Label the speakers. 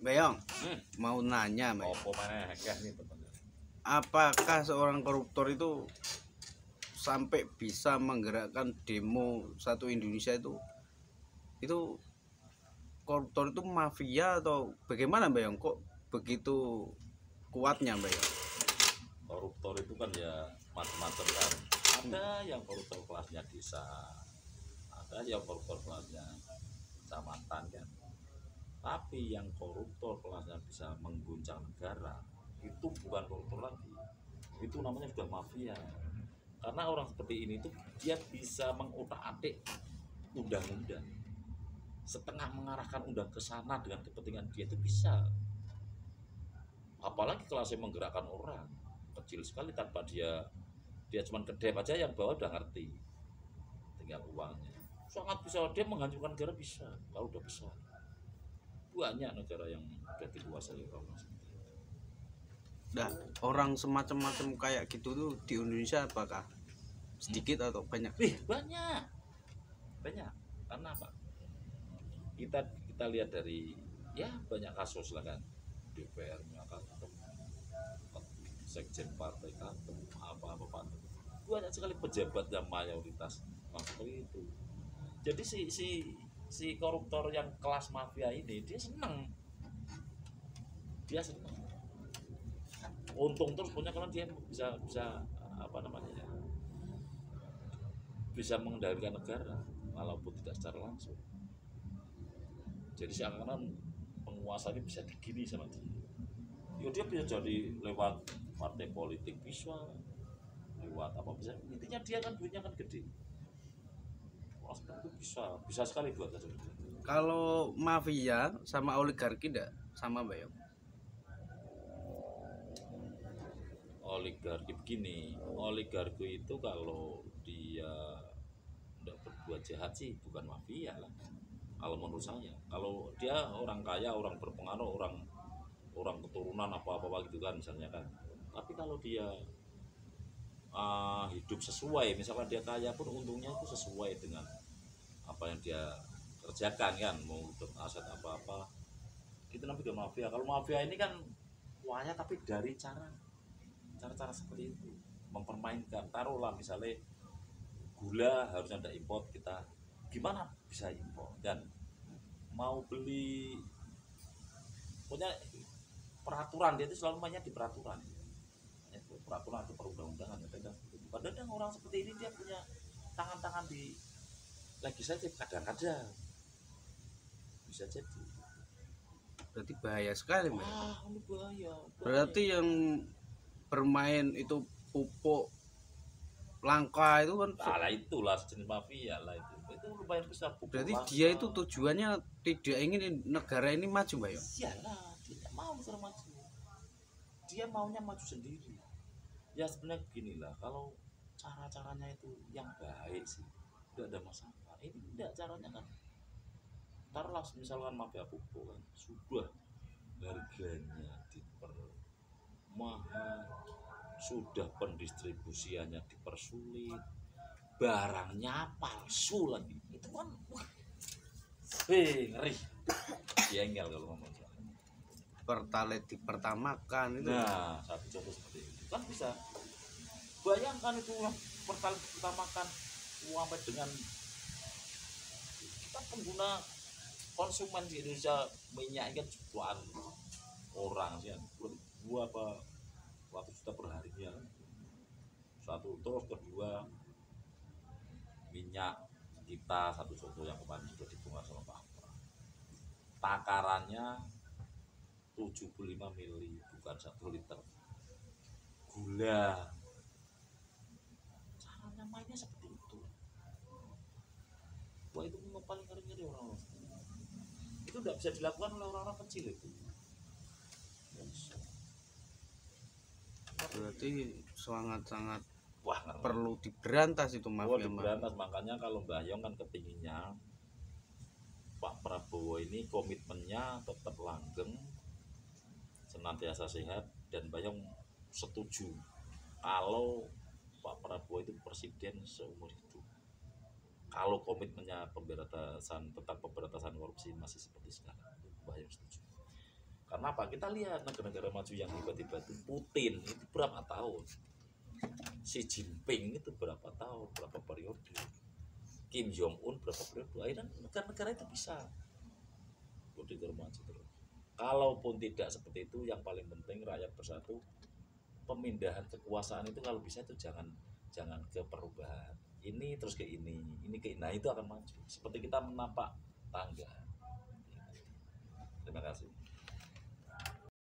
Speaker 1: Bayong, mau nanya, Bayong.
Speaker 2: Apa maneh nih
Speaker 1: Apakah seorang koruptor itu sampai bisa menggerakkan demo satu Indonesia itu koruptor itu mafia atau bagaimana, Bayong? Kok begitu kuatnya, Bayong?
Speaker 2: Koruptor itu kan ya macam-macam kan. Ada yang koruptor kelasnya desa, ada yang koruptor kelasnya kecamatan kan. Tapi yang koruptor kelasnya bisa mengguncang negara itu bukan koruptor lagi, itu namanya sudah mafia. Karena orang seperti ini tuh dia bisa mengutak-atik undang-undang, setengah mengarahkan undang ke sana dengan kepentingan dia itu bisa. Apalagi kelasnya menggerakkan orang kecil sekali tanpa dia cuma kedep aja, yang bawah udah ngerti tinggal uangnya. Sangat bisa dia menghancurkan negara, bisa kalau udah besar. Banyak negara yang udah dikuasai orang seperti itu.
Speaker 1: Nah, orang semacam-macam kayak gitu tuh di Indonesia apakah sedikit atau banyak?
Speaker 2: Banyak karena apa, kita lihat dari ya banyak kasus lah kan, DPR-nya kan, sekjen partai kan, apa banyak sekali pejabat yang mayoritas seperti itu. Jadi si koruptor yang kelas mafia ini dia senang untung terus punya, karena dia bisa apa namanya ya, bisa mengendalikan negara walaupun tidak secara langsung. Jadi seakan-akan penguasa ini bisa digini sama dia. Ya dia bisa jadi lewat partai politik, bisa lewat apa, bisa, intinya dia kan duitnya kan gede. Wah, itu bisa sekali buat saja.
Speaker 1: Kalau mafia sama oligarki enggak sama, Bayong?
Speaker 2: Oligarki begini, oligarki itu kalau dia tidak berbuat jahat sih bukan mafia lah kalau menurut saya. Kalau dia orang kaya, orang berpengaruh, orang keturunan apa gitu kan misalnya kan. Tapi kalau dia hidup sesuai, misalkan dia kaya pun untungnya itu sesuai dengan apa yang dia kerjakan kan, mau untuk aset apa itu namanya mafia. Kalau mafia ini kan kaya tapi dari cara seperti itu, mempermainkan. Taruhlah misalnya gula harusnya ada import, kita gimana bisa import, dan mau beli, pokoknya peraturan, dia itu selalu mainnya di peraturan atau perundang-undangan. Padahal orang seperti ini dia punya tangan-tangan di legislatif, kadang-kadang bisa jadi.
Speaker 1: Berarti bahaya sekali, Bayong.
Speaker 2: Ini bahaya.
Speaker 1: Berarti yang bermain itu pupuk langka itu kan
Speaker 2: Itulah sejenis mafia lah, itu lumayan besar.
Speaker 1: berarti dia itu tujuannya tidak ingin negara ini maju, Bayong.
Speaker 2: Iyalah, dia tidak mau negara maju, dia maunya maju sendiri. Ya sebenarnya beginilah, kalau cara-caranya itu yang baik sih tidak ada masalah. Ini tidak, caranya kan taruhlah misalkan mafia pupuk kan sudah harganya dipermahal, sudah pendistribusiannya dipersulit, barangnya palsu lagi, itu kan ngeri, jengkel kalau ngomong
Speaker 1: Pertalite dipertamakan itu.
Speaker 2: Nah, satu contoh seperti itu kan bisa. Bayangkan itu pertalite dipertamakan sampai dengan kita pengguna konsumen di Indonesia minyak kan jutaan orang sih, dua apa 100 juta per harinya. Satu, terus kedua minyak kita, satu contoh yang kemarin sudah dibongkar sama Pak, takarannya 75 mili, bukan 1 liter gula. Caranya mainnya seperti itu. Wah, itu memang paling ngeri orang-orang. Itu tidak bisa dilakukan oleh orang-orang kecil itu.
Speaker 1: Berarti sangat-sangat
Speaker 2: Wah,
Speaker 1: perlu diberantas itu mafia.
Speaker 2: Diberantas. Makanya kalau Mbah Yong kan kepinginnya Pak Prabowo ini komitmennya tetap langgeng, senantiasa sehat, dan Mbah Yong setuju kalau Pak Prabowo itu presiden seumur hidup. Kalau komitmennya tetap pemberantasan korupsi masih seperti sekarang, Mbah Yong setuju. Karena apa? Kita lihat negara-negara maju yang hebat-hebat itu, Putin itu berapa tahun, Xi Jinping itu berapa tahun, berapa periode, Kim Jong Un berapa periode. Akhirnya negara-negara itu bisa negara maju terus. Kalaupun tidak seperti itu, yang paling penting rakyat bersatu. Pemindahan kekuasaan itu kalau bisa itu jangan ke perubahan ini terus ke ini ke ini. Nah itu akan maju seperti kita menapak tangga. Terima kasih.